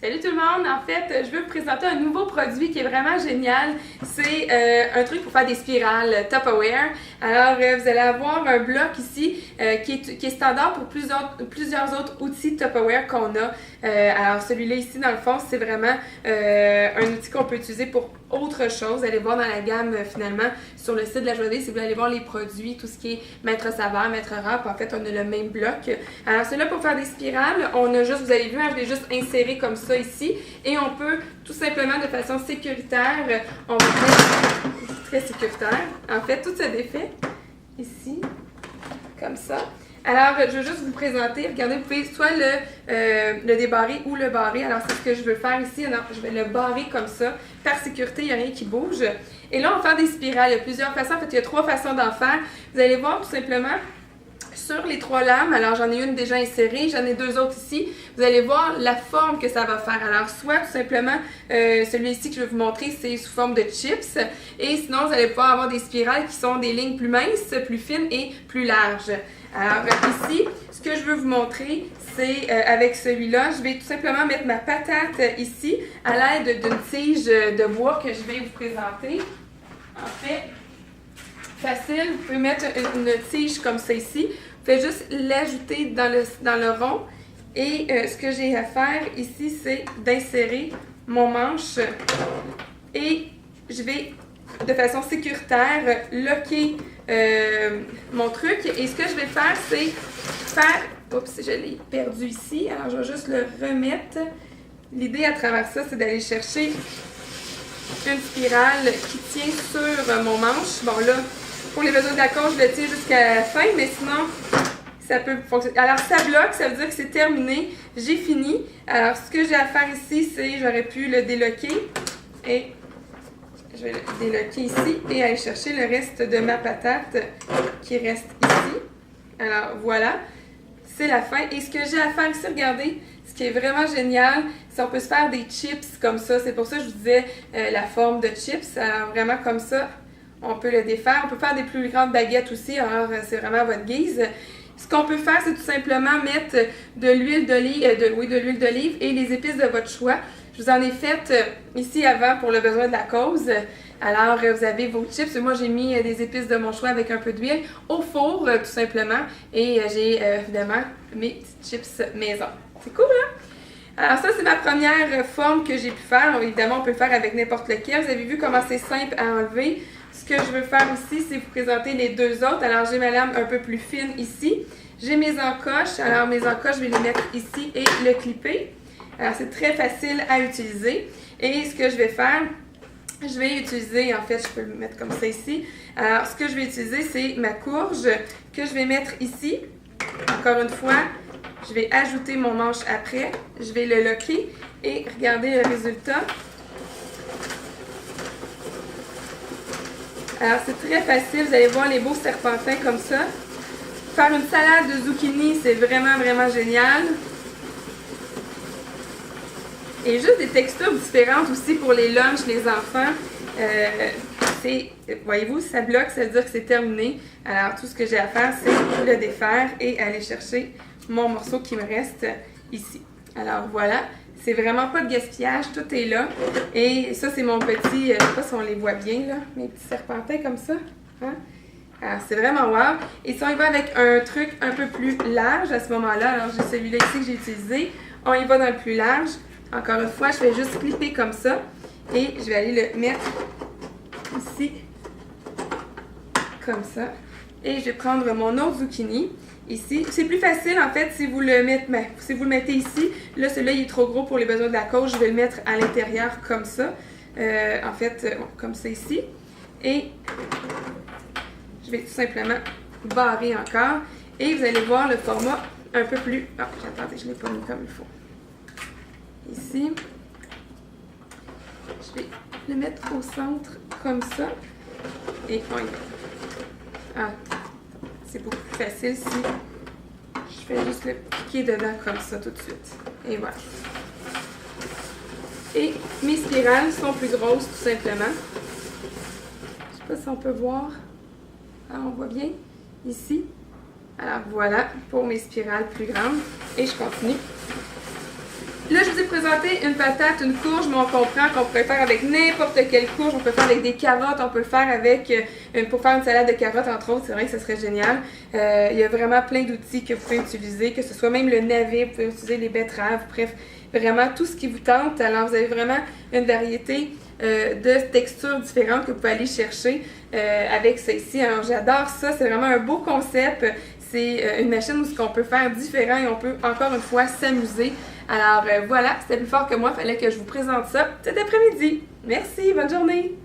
Salut tout le monde! En fait, je veux vous présenter un nouveau produit qui est vraiment génial. C'est un truc pour faire des spirales Tupperware. Alors, vous allez avoir un bloc ici qui est standard pour plusieurs autres outils Tupperware qu'on a. Alors, celui-là ici, dans le fond, c'est vraiment un outil qu'on peut utiliser pour autre chose. Vous allez voir dans la gamme, finalement, sur le site de la Journée, si vous allez voir les produits, tout ce qui est Maître Saveur, Maître Rap, en fait, on a le même bloc. Alors, c'est là pour faire des spirales. On a juste, vous avez vu, je l'ai juste inséré comme ça ici. Et on peut, tout simplement, de façon sécuritaire, on va mettre, très sécuritaire, en fait, tout se défait ici, comme ça. Alors, je veux juste vous présenter. Regardez, vous pouvez soit le débarrer ou le barrer. Alors, c'est ce que je veux faire ici. Alors, je vais le barrer comme ça. Par sécurité, il n'y a rien qui bouge. Et là, on va faire des spirales. Il y a plusieurs façons. En fait, il y a 3 façons d'en faire. Vous allez voir tout simplement sur les 3 lames. Alors, j'en ai une déjà insérée. J'en ai 2 autres ici. Vous allez voir la forme que ça va faire. Alors, soit tout simplement, celui-ci que je vais vous montrer, c'est sous forme de chips. Et sinon, vous allez pouvoir avoir des spirales qui sont des lignes plus minces, plus fines et plus larges. Alors ici, ce que je veux vous montrer, c'est avec celui-là, je vais tout simplement mettre ma patate ici à l'aide d'une tige de bois que je vais vous présenter. En fait, facile, vous pouvez mettre une tige comme ça ici. Vous faites juste l'ajouter dans le rond. Et ce que j'ai à faire ici, c'est d'insérer mon manche et je vais de façon sécuritaire locker mon truc. Et ce que je vais faire, c'est faire... Oups, je l'ai perdu ici. Alors, je vais juste le remettre. L'idée à travers ça, c'est d'aller chercher une spirale qui tient sur mon manche. Bon, là, pour les besoins de la corde, je le tiens jusqu'à la fin, mais sinon, ça peut fonctionner. Alors, ça bloque, ça veut dire que c'est terminé. J'ai fini. Alors, ce que j'ai à faire ici, c'est j'aurais pu le déloquer et... je vais le déloquer ici et aller chercher le reste de ma patate qui reste ici. Alors voilà, c'est la fin. Et ce que j'ai à faire ici, regardez, ce qui est vraiment génial, c'est qu'on peut se faire des chips comme ça. C'est pour ça que je vous disais la forme de chips. Alors vraiment comme ça, on peut le défaire. On peut faire des plus grandes baguettes aussi, alors c'est vraiment à votre guise. Ce qu'on peut faire, c'est tout simplement mettre de l'huile d'olive, de l'huile d'olive et les épices de votre choix. Je vous en ai fait ici avant pour le besoin de la cause. Alors, vous avez vos chips. Moi, j'ai mis des épices de mon choix avec un peu d'huile au four, tout simplement. Et j'ai évidemment mes petites chips maison. C'est cool, hein? Alors ça, c'est ma première forme que j'ai pu faire. Alors, évidemment, on peut le faire avec n'importe lequel. Vous avez vu comment c'est simple à enlever. Ce que je veux faire aussi, c'est vous présenter les 2 autres. Alors, j'ai ma lame un peu plus fine ici. J'ai mes encoches. Alors, mes encoches, je vais les mettre ici et le clipper. Alors, c'est très facile à utiliser. Et ce que je vais faire, je vais utiliser, en fait, je peux le mettre comme ça ici. Alors, ce que je vais utiliser, c'est ma courge que je vais mettre ici. Encore une fois, je vais ajouter mon manche après. Je vais le locker et regardez le résultat. Alors, c'est très facile. Vous allez voir les beaux serpentins comme ça. Faire une salade de zucchini, c'est vraiment, vraiment génial. Et juste des textures différentes aussi pour les lunchs, les enfants. Voyez-vous, ça bloque, ça veut dire que c'est terminé. Alors, tout ce que j'ai à faire, c'est le défaire et aller chercher mon morceau qui me reste ici. Alors, voilà. C'est vraiment pas de gaspillage, tout est là. Et ça, c'est mon petit, je sais pas si on les voit bien, là, mes petits serpentins comme ça. Hein? Alors, c'est vraiment wow. Et si on y va avec un truc un peu plus large à ce moment-là, alors j'ai celui-là ici que j'ai utilisé, on y va dans le plus large. Encore une fois, je vais juste clipper comme ça et je vais aller le mettre ici, comme ça. Et je vais prendre mon autre zucchini ici. C'est plus facile en fait si vous le mettez ici. Là, celui-là, il est trop gros pour les besoins de la cause. Je vais le mettre à l'intérieur comme ça. En fait, comme ça ici. Et je vais tout simplement barrer encore. Et vous allez voir le format un peu plus... Ah, attendez, je ne l'ai pas mis comme il faut. Ici, je vais le mettre au centre comme ça et on y va. Ah, c'est beaucoup plus facile si je fais juste le piquer dedans comme ça tout de suite. Et voilà. Et mes spirales sont plus grosses tout simplement. Je ne sais pas si on peut voir. Ah, on voit bien ici. Alors voilà pour mes spirales plus grandes. Et je continue. Là, je vous ai présenté une patate, une courge, mais on comprend qu'on pourrait faire avec n'importe quelle courge. On peut faire avec des carottes, on peut le faire avec, pour faire une salade de carottes, entre autres. C'est vrai que ça serait génial. Il y a vraiment plein d'outils que vous pouvez utiliser, que ce soit même le navet, vous pouvez utiliser les betteraves, bref, vraiment tout ce qui vous tente. Alors, vous avez vraiment une variété de textures différentes que vous pouvez aller chercher avec ça ici. Alors, j'adore ça. C'est vraiment un beau concept. C'est une machine où on peut faire différent et on peut encore une fois s'amuser. Alors voilà, c'était plus fort que moi, il fallait que je vous présente ça cet après-midi. Merci, bonne journée!